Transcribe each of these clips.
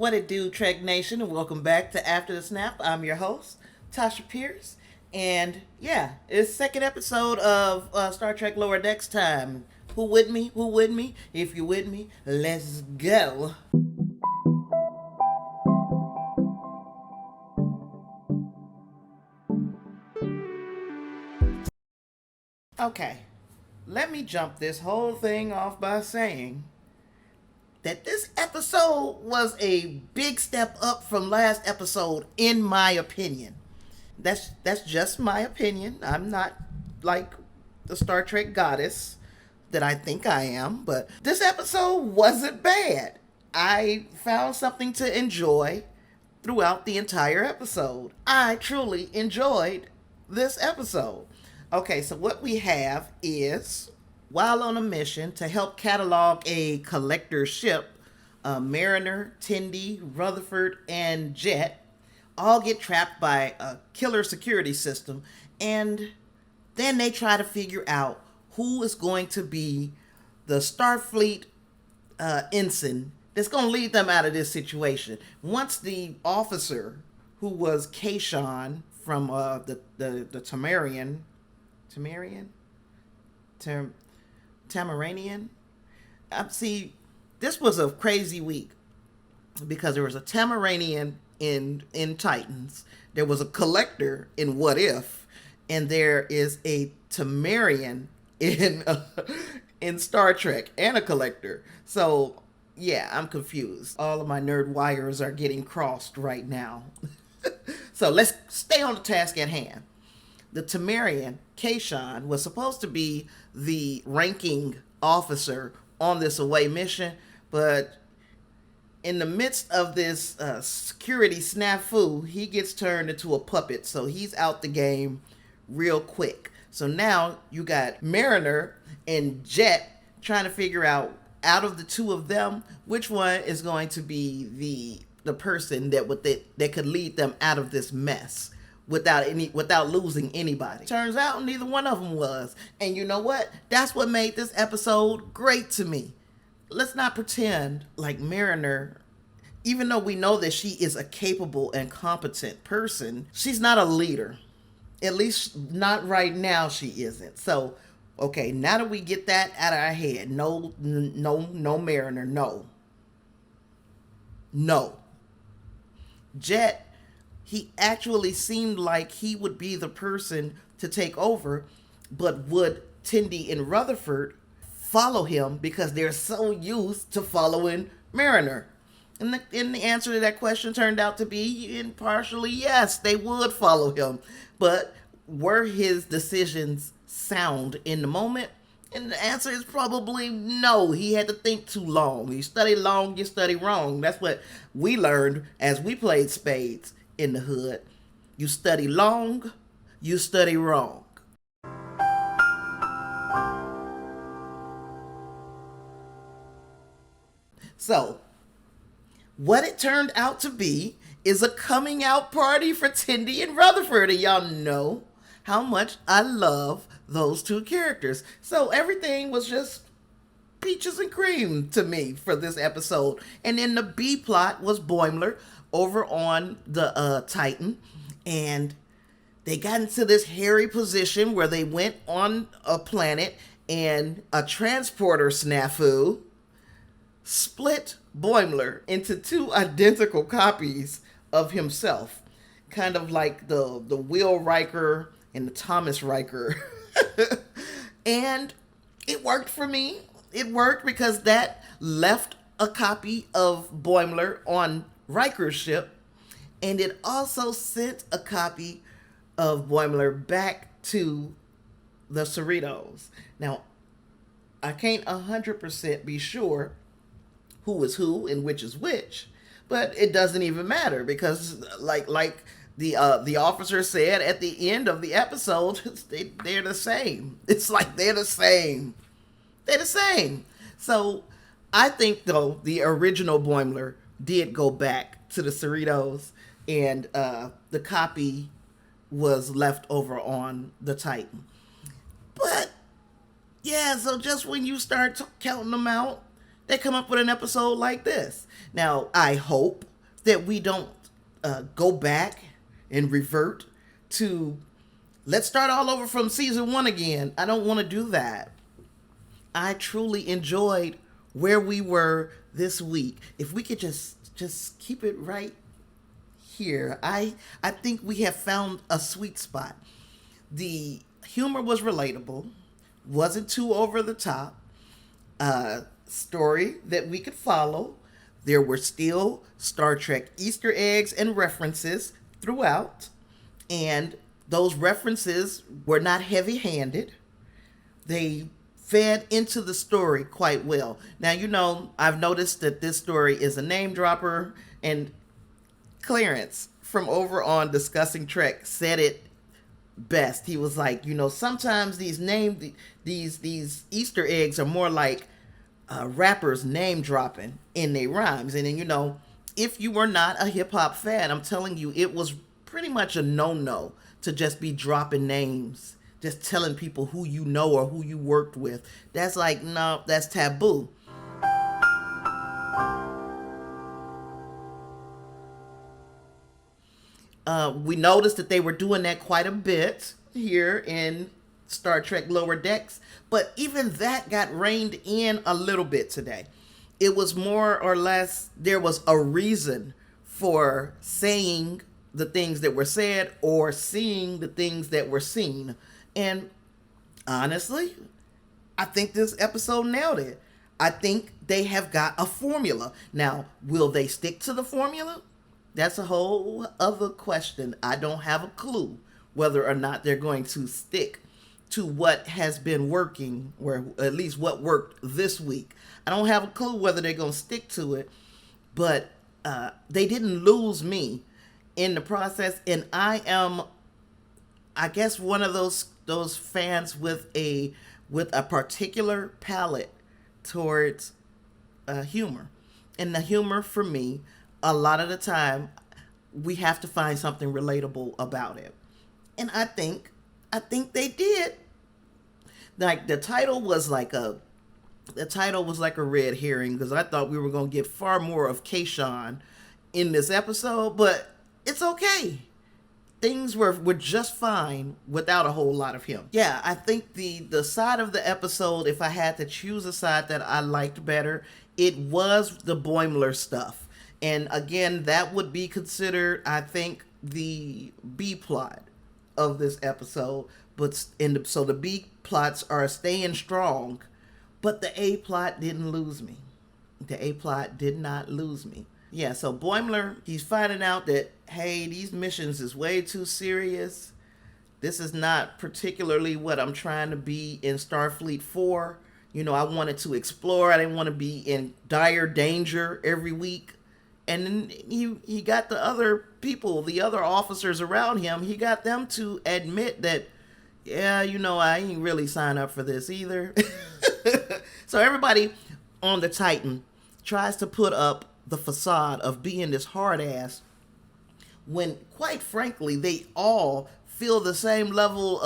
What it do, Trek Nation, and welcome back to After the Snap. I'm your host, Tasha Pierce, and yeah, it's second episode of Star Trek Lower Decks time. Who with me? Who with me? If you with me, let's go. Okay, let me jump this whole thing off by saying that this episode was a big step up from last episode, in my opinion. That's just my opinion. I'm not like the Star Trek goddess that I think I am, but this episode wasn't bad. I found something to enjoy throughout the entire episode. I truly enjoyed this episode. Okay, so what we have is, while on a mission to help catalog a collector ship, Mariner, Tendi, Rutherford, and Jet all get trapped by a killer security system, and then they try to figure out who is going to be the Starfleet ensign that's going to lead them out of this situation. Once the officer, who was Kayshon from the Tamaranian. See, this was a crazy week because there was a Tamaranian in Titans, there was a collector in What If, and there is a Tamarian in in Star Trek and a collector. So yeah, I'm confused. All of my nerd wires are getting crossed right now. So let's stay on the task at hand. The Tamarian, Kayshon, was supposed to be the ranking officer on this away mission, but in the midst of this security snafu, he gets turned into a puppet, so he's out the game real quick. So now you got Mariner and Jet trying to figure out of the two of them, which one is going to be the person that could lead them out of this mess without losing anybody. Turns out neither one of them was. And you know what? That's what made this episode great to me. Let's not pretend like Mariner, even though we know that she is a capable and competent person, she's not a leader. At least not right now she isn't. So, okay, now that we get that out of our head, no Mariner, no. Jet, he actually seemed like he would be the person to take over, but would Tendi and Rutherford follow him because they're so used to following Mariner? And the answer to that question turned out to be partially yes, they would follow him. But were his decisions sound in the moment? And the answer is probably no. He had to think too long. You study long, you study wrong. That's what we learned as we played spades in the hood. You study long, you study wrong. So, what it turned out to be is a coming out party for Tendi and Rutherford, and y'all know how much I love those two characters. So everything was just peaches and cream to me for this episode. And then the B plot was Boimler over on the Titan, and they got into this hairy position where they went on a planet, and a transporter snafu split Boimler into two identical copies of himself, kind of like the Will Riker and the Thomas Riker. And it worked for me. It worked because that left a copy of Boimler on Riker's ship, and it also sent a copy of Boimler back to the Cerritos. Now, I can't 100% be sure who is who and which is which, but it doesn't even matter because, like the officer said at the end of the episode, they're the same. It's like they're the same. They're the same. So I think, though, the original Boimler did go back to the Cerritos, and the copy was left over on the Titan. But yeah, so just when you start counting them out, they come up with an episode like this. Now, I hope that we don't go back and revert to, let's start all over from season 1 again. I don't want to do that. I truly enjoyed where we were this week. If we could just keep it right here, I think we have found a sweet spot. The humor was relatable, wasn't too over the top. Story that we could follow. There were still Star Trek Easter eggs and references throughout, and those references were not heavy-handed. They fed into the story quite well. Now, I've noticed that this story is a name dropper, and Clarence from over on Discussing Trek said it best. He was like, sometimes these Easter eggs are more like rappers name dropping in their rhymes. And then, if you were not a hip hop fan, I'm telling you, it was pretty much a no to just be dropping names, just telling people who you know or who you worked with. That's like, no, that's taboo. We noticed that they were doing that quite a bit here in Star Trek Lower Decks, but even that got reined in a little bit today. It was more or less, there was a reason for saying the things that were said or seeing the things that were seen. And honestly, I think this episode nailed it. I think they have got a formula. Now, will they stick to the formula? That's a whole other question. I don't have a clue whether or not they're going to stick to what has been working, or at least what worked this week. I don't have a clue whether they're going to stick to it, but they didn't lose me in the process. And I am, I guess, one of those fans with a particular palate towards humor. And the humor for me, a lot of the time, we have to find something relatable about it. And I think they did. Like, the title was like a red herring, because I thought we were going to get far more of Kayshon in this episode, but it's okay. Things were just fine without a whole lot of him. Yeah, I think the side of the episode, if I had to choose a side that I liked better, it was the Boimler stuff. And again, that would be considered, I think, the B plot of this episode. So the B plots are staying strong, but the A plot didn't lose me. The A plot did not lose me. Yeah, so Boimler, he's finding out that, hey, these missions is way too serious. This is not particularly what I'm trying to be in Starfleet for. I wanted to explore. I didn't want to be in dire danger every week. And then he got the other people, the other officers around him, he got them to admit that, yeah, I ain't really signed up for this either. So everybody on the Titan tries to put up the facade of being this hard ass when, quite frankly, they all feel the same level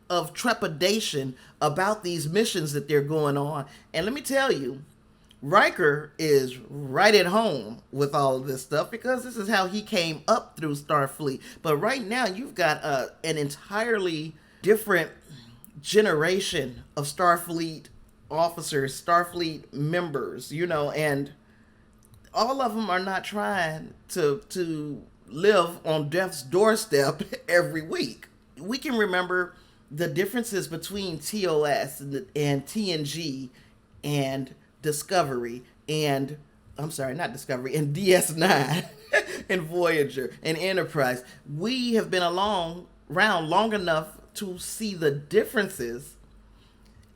of trepidation about these missions that they're going on. And let me tell you, Riker is right at home with all of this stuff because this is how he came up through Starfleet. But right now, you've got an entirely different generation of Starfleet officers, Starfleet members, and all of them are not trying to live on death's doorstep every week. We can remember the differences between TOS and TNG and Discovery and, I'm sorry, not Discovery, and DS9 and Voyager and Enterprise. We have been around long enough to see the differences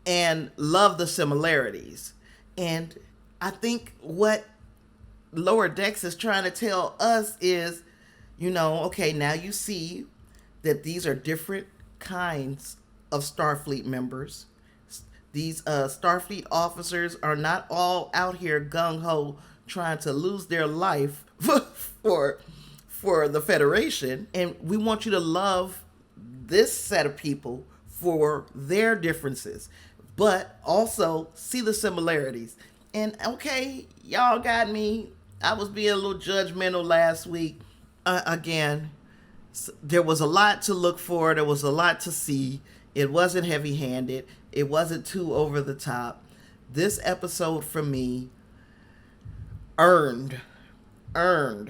and love the similarities. And I think what Lower Decks is trying to tell us is, okay, now you see that these are different kinds of Starfleet members. These Starfleet officers are not all out here gung-ho trying to lose their life for the Federation. And we want you to love this set of people for their differences, but also see the similarities. And okay, y'all got me I was being a little judgmental last week. Again, there was a lot to look for. There was a lot to see. It wasn't heavy-handed. It wasn't too over the top. This episode for me earned a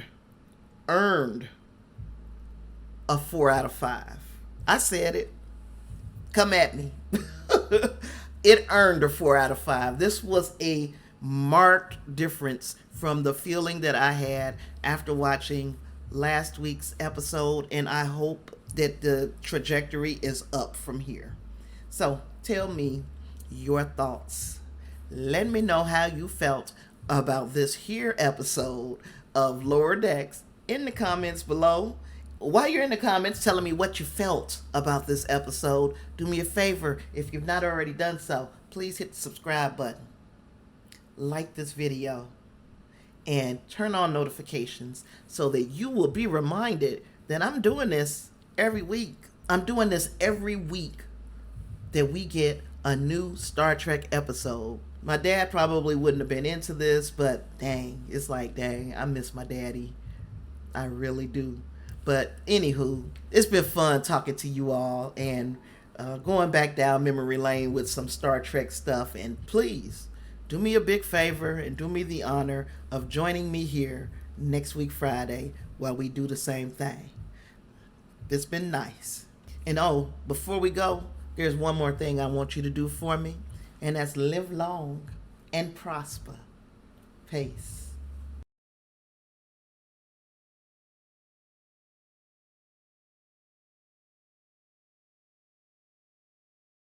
4 out of 5. I said it. Come at me. It earned a 4 out of 5. This was a marked difference from the feeling that I had after watching last week's episode, and I hope that the trajectory is up from here. So tell me your thoughts. Let me know how you felt about this here episode of Lower Decks in the comments below. While you're in the comments telling me what you felt about this episode, do me a favor, if you've not already done so, please hit the subscribe button, like this video, and turn on notifications so that you will be reminded that I'm doing this every week. I'm doing this every week that we get a new Star Trek episode. My dad probably wouldn't have been into this, but dang, it's like, dang, I miss my daddy. I really do. But anywho, it's been fun talking to you all and going back down memory lane with some Star Trek stuff. And please, do me a big favor and do me the honor of joining me here next week Friday while we do the same thing. It's been nice. And oh, before we go, there's one more thing I want you to do for me, and that's live long and prosper. Peace.